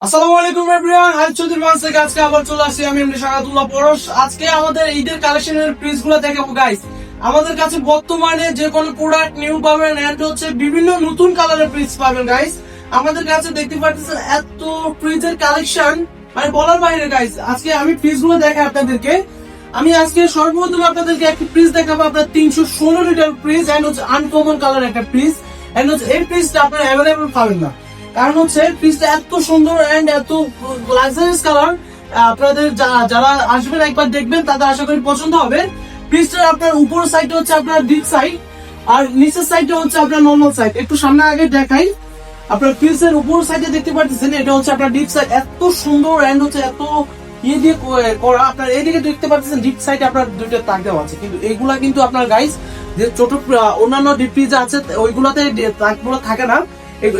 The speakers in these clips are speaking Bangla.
আসসালামু আলাইকুম এভরিওয়ান, হাই চৌধুরী মানুষ থেকে আজকে আবার চলে আসছি আমি এমনি শাহাদুল্লাহ পরশ। আজকে আমাদের ঈদের কালেকশনের পিস গুলো দেখাবো গাইস। আমাদের কাছে বর্তমানে যে কোনো প্রোডাক্ট নিউ পাবেন এন্ড হচ্ছে বিভিন্ন নতুন কালারের পিস পাবেন গাইস। আমাদের কাছে দেখতে পাচ্ছেন এত ফ্রিজের কালেকশন মানে বলার বাইরে গাইস। আজকে আমি পিস গুলো দেখাই আপনাদেরকে। আমি আজকে সর্বপ্রথম আপনাদেরকে একটি ফ্রিজ দেখাবো, আপনার 316 লিটার ফ্রিজ এন্ড হচ্ছে আনকমন কালার একটা ফ্রিজ এন্ড হচ্ছে এই ফ্রিজটা আপনারা অ্যাভেলেবল পাবেন না, কারণ হচ্ছে ফ্রিজটা এত সুন্দর এন্ড এত লাক্সারিয়াস কালার। আপনাদের যারা আসবেন একবার দেখবেন তাদের আশা করি পছন্দ হবে। ফ্রিজটার আপনার উপর সাইডটা হচ্ছে আপনার ডিপ সাইড আর নিচের সাইডটা হচ্ছে আপনার নর্মাল সাইড। একটু সামনে আগে দেখাই, আপনার ফ্রিজের উপর সাইডে দেখতে পাচ্ছেন এটা হচ্ছে আপনার ডিপ সাইড, এত সুন্দর এন্ড হচ্ছে এত ইয়ে দিয়ে করা। আপনার এইদিকে দেখতে পাচ্ছেন ডিপ সাইডে আপনার দুইটা তাক দেওয়া আছে, কিন্তু এইগুলা কিন্তু আপনার গাইস যে ছোট অন্যান্য ডিপ ফ্রিজ আছে ওইগুলাতে তাকগুলো থাকে না।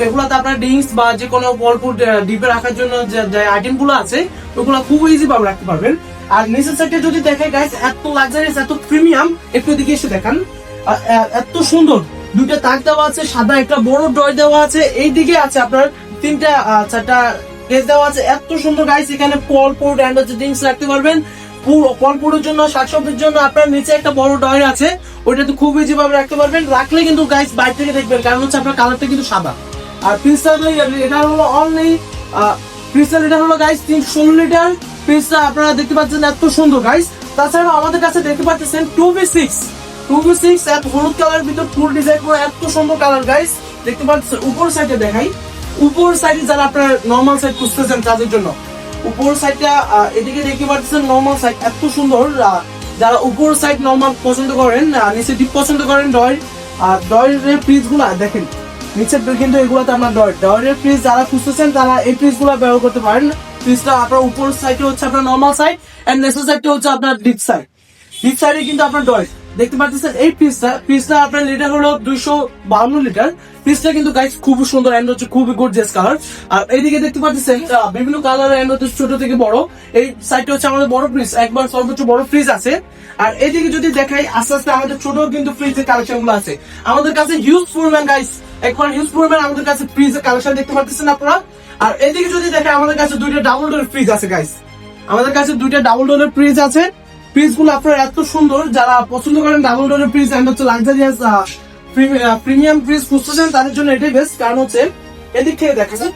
এগুলাতে আপনার ড্রিঙ্কস বা যে কোনো অল্প ডিপে রাখার জন্য যে আইটেম গুলো আছে ওগুলো খুব ইজি ভাবে রাখতে পারবেন। আর নিচের সাইডে যদি দেখেন গাইস এত লাক্সারিয়াস এত প্রিমিয়াম, একটু দিকে এসে দেখান, এত সুন্দর দুইটা তাক দেওয়া আছে, সাদা একটা বড় ড্রয়ার দেওয়া আছে, এই দিকে আছে আপনার তিনটা চারটা কেস দেওয়া আছে, এত সুন্দর গাইস। এখানে ফল ফুড এন্ড হচ্ছে ড্রিঙ্কস রাখতে পারবেন। ফল ফুডের জন্য শাকসবজির জন্য আপনার নিচে একটা বড় ড্রয়ার আছে, ওইটাতে খুব ইজি ভাবে রাখতে পারবেন। রাখলে কিন্তু গাইস বাইরে থেকে দেখবেন, কারণ হচ্ছে আপনার কালারটা কিন্তু সাদা। আর ফ্রিজটা এটা হলো অনলি ফ্রিজটা এটা হলো গাইস 316 লিটার ফ্রিজটা আপনারা দেখতে পাচ্ছেন এত সুন্দর গাইস। তাছাড়া আমাদের কাছে দেখতে পাচ্ছেন 2v6 এত হলুদ কালার ভিতর ফুল ডিজাইন করে এত সুন্দর কালার গাইস দেখতে পাচ্ছেন। উপর সাইডে দেখাই, উপর সাইডে যারা আপনারা নরমাল সাইড খুঁজতেছেন তাদের জন্য উপর সাইডটা এদিকে দেখতে পাচ্ছেন নরমাল সাইড এত সুন্দর। যারা উপর সাইড নরমাল পছন্দ করেন, নিচে ডিপ পছন্দ করেন, ডয়ের ফ্রিজ গুলা দেখেন নিচের কিন্তু এগুলোতে আপনার ডয়ের ফ্রিজ যারা খুঁজতেছেন তারা এই ফ্রিজ গুলো ব্যবহার করতে পারেন। ফ্রিজটা আপনার উপর সাইডে হচ্ছে আপনার নরমাল সাইড এন্ড নিচের সাইডটা হচ্ছে আপনার ডিপ সাইডে কিন্তু আপনার ডয়ের দেখতে পাচ্ছেন। এই ফ্রিজটা আপনার লিটার হলো 252 লিটার। ফ্রিজটা কিন্তু গাইস খুব সুন্দর এন্ড হচ্ছে খুবই গর্জিয়াস কালার। আর এইদিকে দেখতে পাচ্ছেন বিভিন্ন কালার এন্ড হচ্ছে ছোট থেকে বড়। এই সাইডটা হচ্ছে আমাদের বড় ফ্রিজ, একবার সর্বোচ্চ বড় ফ্রিজ আছে। আর এইদিকে যদি দেখাই আস্তে আস্তে আমাদের ছোট কিন্তু ফ্রিজের কালেকশন গুলো আছে আমাদের কাছে হিউজ পরিমাণ গাইস, একবার হিউজ পরিমাণ আমাদের কাছে ফ্রিজের কালেকশন দেখতে পাচ্ছেন আপনারা। আর এইদিকে যদি দেখেন আমাদের কাছে দুইটা ডাবল ডোরের ফ্রিজ আছে গাইস, আমাদের কাছে দুইটা ডাবল ডোরের ফ্রিজ আছে। ফ্রিজ গুলো আপনার এত সুন্দর, যারা পছন্দ করেন ডাবল ডোরের ফ্রিজ এন্ড হচ্ছে লাক্সারিয়াস প্রিমিয়াম ফ্রিজ খুঁজতেছেন তাদের জন্য এটাই বেস্ট। কারণ হচ্ছে এদিক থেকে দেখা যায়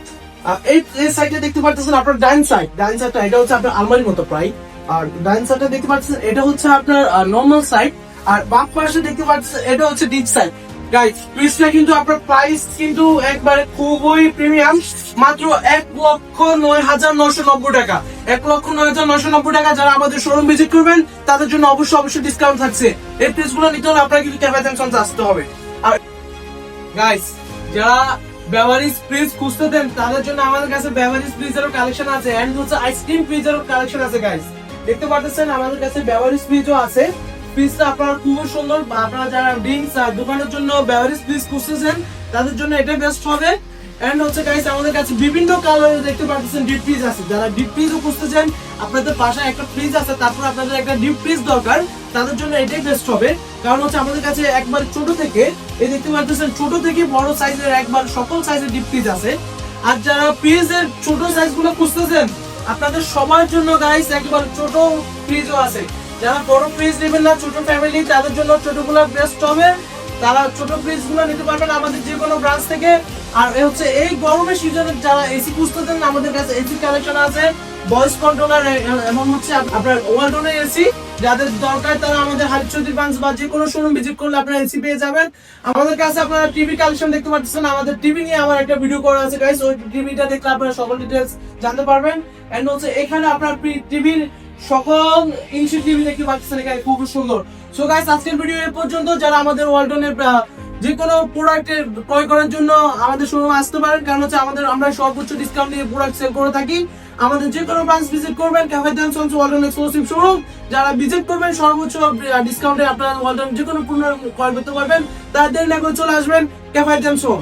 এই সাইডে দেখতে পাচ্ছেন আপনার ডাইন সাইডটা এটা হচ্ছে আপনার আলমারির মতো প্রায়। আর ডাইন সাইডটা দেখতে পাচ্ছেন এটা হচ্ছে আপনার নর্মাল সাইড। আর বাম পাশে দেখতে পাচ্ছেন এটা হচ্ছে ডিপ সাইড গাইস। ফ্রিজটা কিন্তু আপনার প্রাইস কিন্তু একবারে খুবই প্রিমিয়াম, মাত্র 1,09,990 টাকা। 1,09,990 টাকা। যারা আমাদের শোরুম ভিজিট করবেন তাদের জন্য অবশ্যই ডিসকাউন্ট থাকছে। এই ফ্রিজ গুলো নিতে হলে আপনাকে কিন্তু ক্যাফে জংশনে আসতে হবে। আর গাইস যারা বেভারেজ ফ্রিজ খুঁজতেছেন তাদের জন্য আমাদের কাছে বেভারেজ ফ্রিজেরও কালেকশন আছে এন্ড হচ্ছে আইসক্রিম ফ্রিজেরও কালেকশন আছে গাইস। দেখতে পাচ্ছেন আমাদের কাছে বেভারেজ ফ্রিজও আছে। ফ্রিজটা আপনার খুব সুন্দর, আপনারা যারা ড্রিঙ্কস আর দোকানের জন্য বেভারেজ ফ্রিজ খুঁজতেছেন তাদের জন্য এটা বেস্ট হবে। এন্ড হচ্ছে গাইস আমাদের কাছে বিভিন্ন কালারের দেখতে পাচ্ছেন ডিপ ফ্রিজ আছে। যারা ডিপ ফ্রিজও খুঁজতেছেন, আপনাদের পাশে একটা ফ্রিজ আছে তারপর আপনাদের একটা ডিপ ফ্রিজ দরকার, তাদের জন্য এটাই বেস্ট হবে। কারণ হচ্ছে আমাদের কাছে একবার ছোট থেকে এই দেখতে পাচ্ছেন ছোট থেকে বড় সাইজের একবার সকল সাইজের ডিপ ফ্রিজ আছে। আর যারা ফ্রিজের ছোট সাইজ গুলো খুঁজতেছেন আপনাদের সবার জন্য গাইস একবার ছোট ফ্রিজও আছে। যারা বড় ফ্রিজ নেবেন না, ছোট ফ্যামিলি, তাদের জন্য ছোটগুলো বেস্ট হবে। তারা ছোট ফ্রিজ গুলো নিতে পারবেন আমাদের যে কোনো ব্রাঞ্চ থেকে। আর হচ্ছে এই গরমের সিজনে যারা এসি খুঁজতেছেন আমাদের কাছে এসি কালেকশন আছে, ভয়েস কন্ট্রোলার এবং হচ্ছে আপনার ওয়ালটনের এসি। যাদের দরকার তারা আমাদের হাইচৌধুরী ব্রাঞ্চ বা যে কোনো শোরুম ভিজিট করলে আপনারা এসি পেয়ে যাবেন। আমাদের কাছে আপনারা টিভি কালেকশন দেখতে পাচ্ছেন, আমাদের টিভি নিয়ে আমার একটা ভিডিও করা আছে গাইস, ওই টিভিটা দেখলে আপনারা সকল ডিটেইলস জানতে পারবেন। এন্ড হচ্ছে এখানে আপনার টিভির সকল ইঞ্চি টিভি দেখতে পাচ্ছেন, এখানে খুব সুন্দর। সো গাইস আজকের ভিডিও এই পর্যন্ত। যারা আমাদের ওয়ালটনের যে কোনো প্রোডাক্টের ক্রয় করার জন্য আমাদের শোরুমে আসতে পারেন, কারণ হচ্ছে আমরা সর্বোচ্চ ডিসকাউন্ট দিয়ে প্রোডাক্ট সেল করে থাকি। আমাদের যে কোনো ব্রাঞ্চ ভিজিট করবেন cafe junction Walton exclusive showroom, যারা ভিজিট করবেন সর্বোচ্চ ডিসকাউন্টে আপনারা ওয়ালটন যে কোনো পণ্য ক্রয় করতে পারবেন। তাদের না করে চলে আসবেন ক্যাফে জংশন।